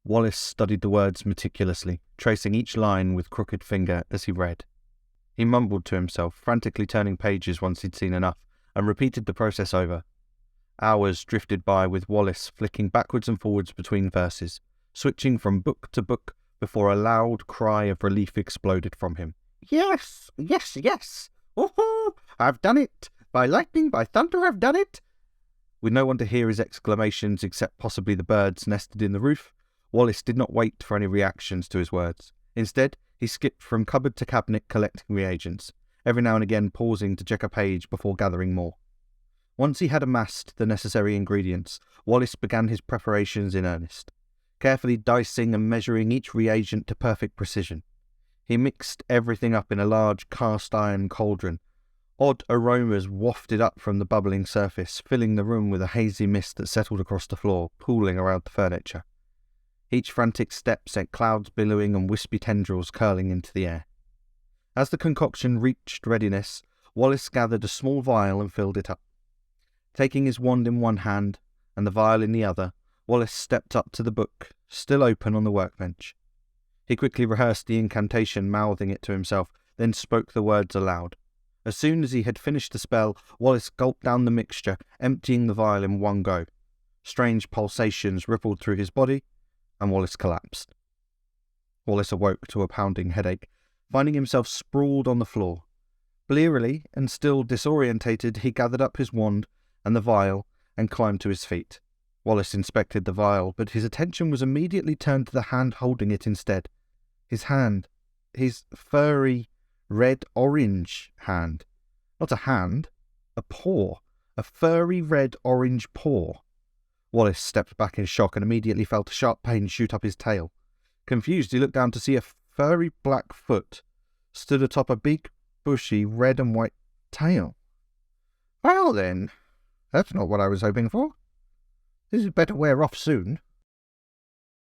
Wallace studied the words meticulously, tracing each line with crooked finger as he read. He mumbled to himself, frantically turning pages once he'd seen enough, and repeated the process over. Hours drifted by with Wallace flicking backwards and forwards between verses, switching from book to book before a loud cry of relief exploded from him. "Yes, yes, yes! Oh, I've done it! By lightning, by thunder, I've done it!" With no one to hear his exclamations except possibly the birds nested in the roof, Wallace did not wait for any reactions to his words. Instead, he skipped from cupboard to cabinet collecting reagents, every now and again pausing to check a page before gathering more. Once he had amassed the necessary ingredients, Wallace began his preparations in earnest, carefully dicing and measuring each reagent to perfect precision. He mixed everything up in a large cast-iron cauldron. Odd aromas wafted up from the bubbling surface, filling the room with a hazy mist that settled across the floor, pooling around the furniture. Each frantic step sent clouds billowing and wispy tendrils curling into the air. As the concoction reached readiness, Wallace gathered a small vial and filled it up. Taking his wand in one hand and the vial in the other, Wallace stepped up to the book, still open on the workbench. He quickly rehearsed the incantation, mouthing it to himself, then spoke the words aloud. As soon as he had finished the spell, Wallace gulped down the mixture, emptying the vial in one go. Strange pulsations rippled through his body, and Wallace collapsed. Wallace awoke to a pounding headache, finding himself sprawled on the floor. Blearily and still disorientated, he gathered up his wand and the vial and climbed to his feet. Wallace inspected the vial, but his attention was immediately turned to the hand holding it instead. His hand. His furry, red-orange hand. Not a hand. A paw. A furry red-orange paw. Wallace stepped back in shock and immediately felt a sharp pain shoot up his tail. Confused, he looked down to see a furry black foot stood atop a big, bushy, red and white tail. "Well then, that's not what I was hoping for. This had better wear off soon."